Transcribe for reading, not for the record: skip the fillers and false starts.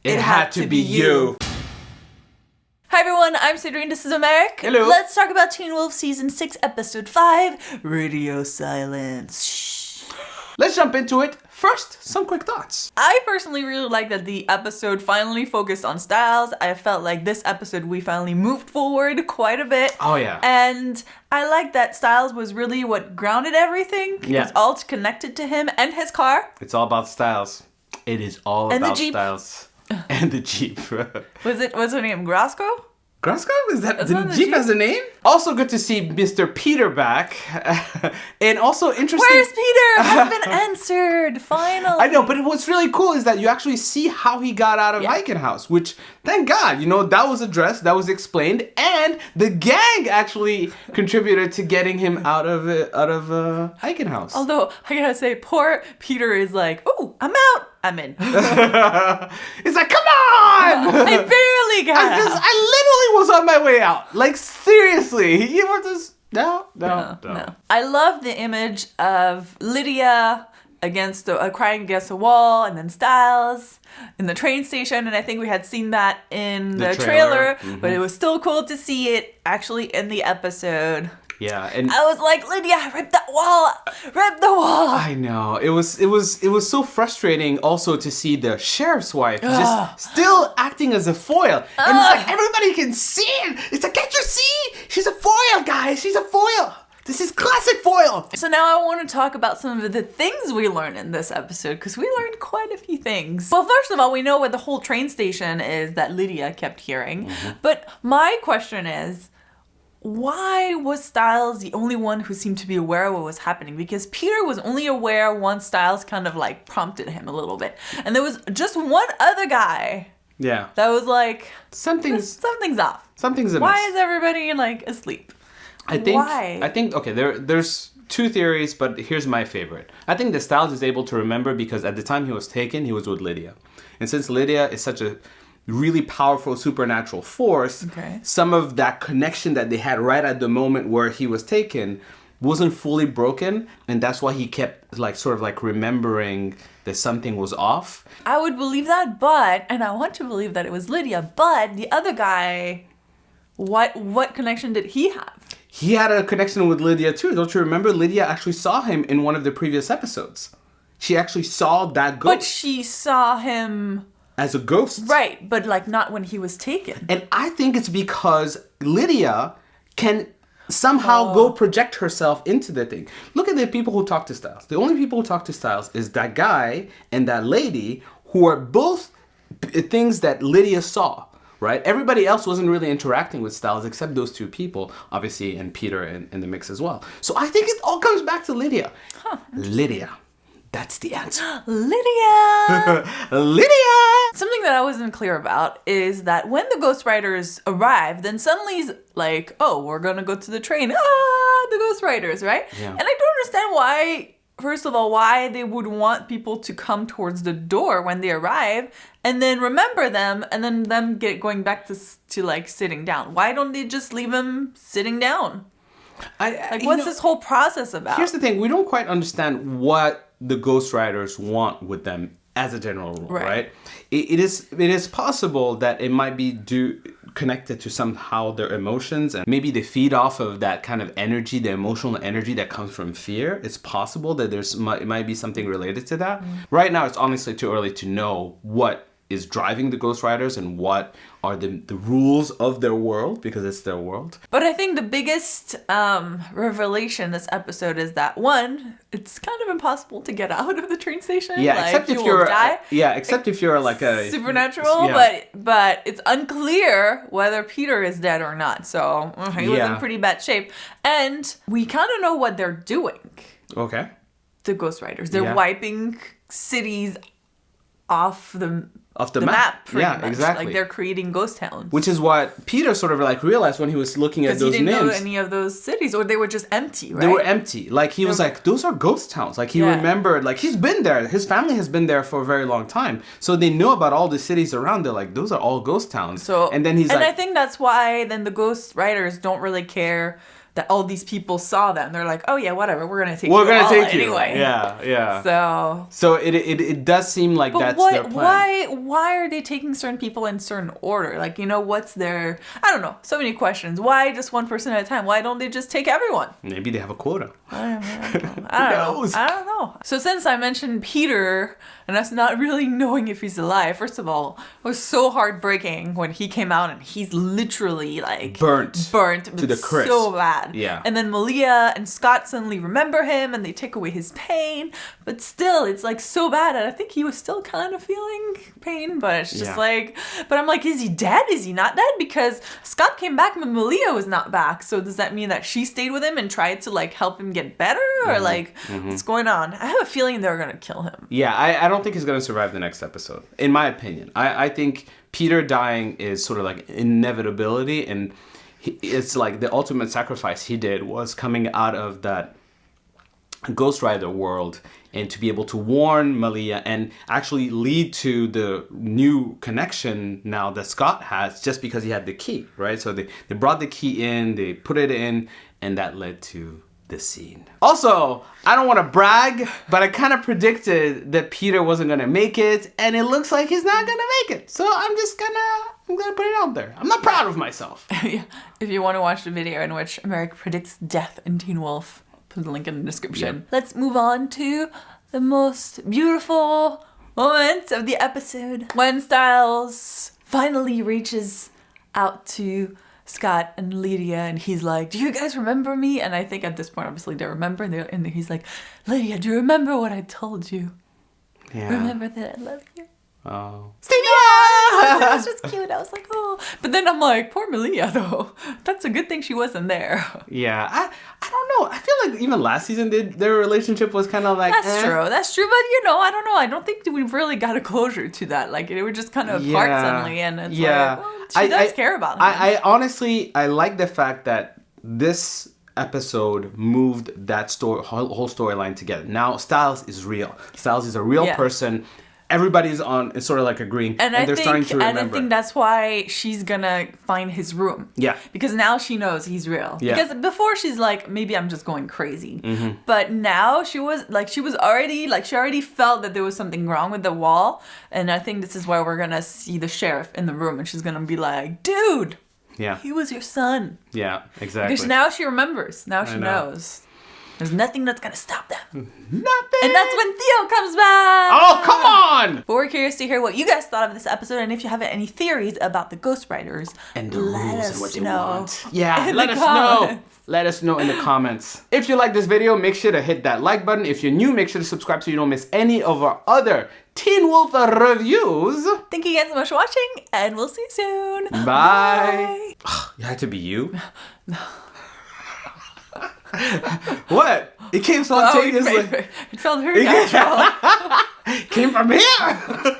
It had to be you. Hi everyone, I'm Sandrine, this is Americ. Hello. Let's talk about Teen Wolf Season 6, Episode 5, Radio Silence. Shh. Let's jump into it. First, some quick thoughts. I personally really like that the episode finally focused on Stiles. I felt like this episode we finally moved forward quite a bit. Oh yeah. And I like that Stiles was really what grounded everything. Yeah. It's all connected to him and his car. It's all about Stiles. It is all And the about Jeep. Stiles. And the Jeep. What's her name? Grosco? Grosco? Is that That's the not the Jeep Jeep. has a name? Also good to see Mr. Peter back. And also interesting. Where's Peter? Has been answered. Finally. I know, but what's really cool is that you actually see how he got out of Hiking House, which, thank God, that was addressed, that was explained, and the gang actually contributed to getting him out of Hiking House. Although, I gotta say, poor Peter is like, oh, I'm out. I'm in. It's like, come on! I barely got out. I literally was on my way out. Like, seriously. You were just, no. I love the image of Lydia crying against a wall, and then Stiles in the train station, and I think we had seen that in the trailer, Mm-hmm. but it was still cool to see it actually in the episode. Yeah, and I was like, Lydia, rip that wall! Rip the wall! I know. It was so frustrating also to see the sheriff's wife just still acting as a foil. And it's like everybody can see it. It's like, can't you see? She's a foil, guys. She's a foil. This is classic foil. So now I want to talk about some of the things we learned in this episode, because we learned quite a few things. Well, first of all, we know what the whole train station is that Lydia kept hearing. Mm-hmm. But my question is, why was Stiles the only one who seemed to be aware of what was happening? Because Peter was only aware once Stiles kind of like prompted him a little bit. And there was just one other guy Yeah. that was like, Something's off. Something's amiss. Why is everybody like asleep? Why? I think okay, there's two theories, but here's my favorite. I think that Stiles is able to remember because at the time he was taken, he was with Lydia. And since Lydia is such a really powerful supernatural force, some of that connection that they had right at the moment where he was taken wasn't fully broken, and that's why he kept sort of remembering that something was off. I would believe that, and I want to believe that it was Lydia, but the other guy, what connection did he have? He had a connection with Lydia too. Don't you remember? Lydia actually saw him in one of the previous episodes. She actually saw that ghost. But she saw him as a ghost. Right, but not when he was taken. And I think it's because Lydia can somehow go project herself into the thing. Look at the people who talk to Stiles. The only people who talk to Stiles is that guy and that lady, who are both things that Lydia saw. Right? Everybody else wasn't really interacting with Stiles except those two people, obviously, and Peter in the mix as well. So I think it all comes back to Lydia. Lydia. That's the answer. Lydia! Lydia! Something that I wasn't clear about is that when the Ghost Riders arrive, then suddenly it's like, oh, we're going to go to the train. The Ghost Riders, right? Yeah. And I don't understand why, first of all, why they would want people to come towards the door when they arrive and then remember them and then them going back to sitting down. Why don't they just leave them sitting down? What's this whole process about? Here's the thing. We don't quite understand what the Ghost Riders want with them as a general rule, right? It is possible that it might be connected to somehow their emotions, and maybe they feed off of that kind of energy, the emotional energy that comes from fear. It's possible that it might be something related to that. Right now, it's honestly too early to know what is driving the Ghost Riders and what are the rules of their world, because it's their world. But I think the biggest revelation this episode is that, one, it's kind of impossible to get out of the train station. Yeah, except if you're like a supernatural, but it's unclear whether Peter is dead or not. So he was in pretty bad shape. And we kind of know what they're doing. Okay. The Ghost Riders. They're wiping cities off the map, pretty much. Exactly. They're creating ghost towns. Which is what Peter sort of realized when he was looking at those names. Because he didn't know any of those cities, or they were just empty, right? They were empty. He was like, those are ghost towns. He remembered, he's been there. His family has been there for a very long time. So they know about all the cities around. They're like, those are all ghost towns. So, and then I think that's why then the Ghost Riders don't really care that all these people saw them. They're like, oh yeah, whatever, we're gonna take you anyway. Yeah. So it does seem like that's their plan. Why are they taking certain people in certain order? Like, what's their, I don't know, so many questions. Why just one person at a time? Why don't they just take everyone? Maybe they have a quota. I don't know. So since I mentioned Peter and us not really knowing if he's alive, first of all, it was so heartbreaking when he came out and he's literally like burnt to the crisp. So bad. Yeah. And then Malia and Scott suddenly remember him and they take away his pain, but still it's like so bad. And I think he was still kind of feeling pain, but it's just like, but I'm like, is he dead? Is he not dead? Because Scott came back but Malia was not back. So does that mean that she stayed with him and tried to like help him get better? Or like, what's going on? I have a feeling they're going to kill him. Yeah, I don't think he's going to survive the next episode, in my opinion. I think Peter dying is sort of like inevitability, and it's like the ultimate sacrifice he did was coming out of that Ghost Rider world and to be able to warn Malia and actually lead to the new connection now that Scott has just because he had the key, right? So they brought the key in, they put it in, and that led to the scene. Also, I don't want to brag, but I kind of predicted that Peter wasn't going to make it, and it looks like he's not going to make it. So I'm gonna put it out there. I'm not proud of myself. Yeah. If you want to watch the video in which Americ predicts death in Teen Wolf, put the link in the description. Yep. Let's move on to the most beautiful moment of the episode. When Stiles finally reaches out to Scott and Lydia, and he's like, do you guys remember me? And I think at this point, obviously, they remember, and he's like, Lydia, do you remember what I told you? Yeah. Remember that I love you? Oh. Yeah! That was just cute. I was like, oh. But then I'm like, poor Malia, though. That's a good thing she wasn't there. Yeah. I don't know. I feel like even last season, their relationship was kind of like, That's true. But, I don't know. I don't think we've really got a closure to that. Like, it was just kind of apart suddenly, and it's like, well, she does care about him. I honestly, I like the fact that this episode moved that whole storyline together. Now, Stiles is real. Stiles is a real person. Everybody's is sort of like agreeing, and they're starting to remember. And I think that's why she's gonna find his room. Yeah. Because now she knows he's real. Yeah. Because before she's like, maybe I'm just going crazy. Mm-hmm. But now she already felt that there was something wrong with the wall. And I think this is why we're gonna see the sheriff in the room, and she's gonna be like, dude. Yeah. He was your son. Yeah, exactly. Because now she remembers. Now she knows. There's nothing that's going to stop them. Nothing. And that's when Theo comes back. Oh, come on. But we're curious to hear what you guys thought of this episode. And if you have any theories about the Ghost Riders, and the rules and what they want. Yeah, let us know. Let us know in the comments. If you like this video, make sure to hit that like button. If you're new, make sure to subscribe so you don't miss any of our other Teen Wolf reviews. Thank you guys so much for watching, and we'll see you soon. Bye. You had to be you? No. What? It came spontaneously. It felt very natural. Came from here.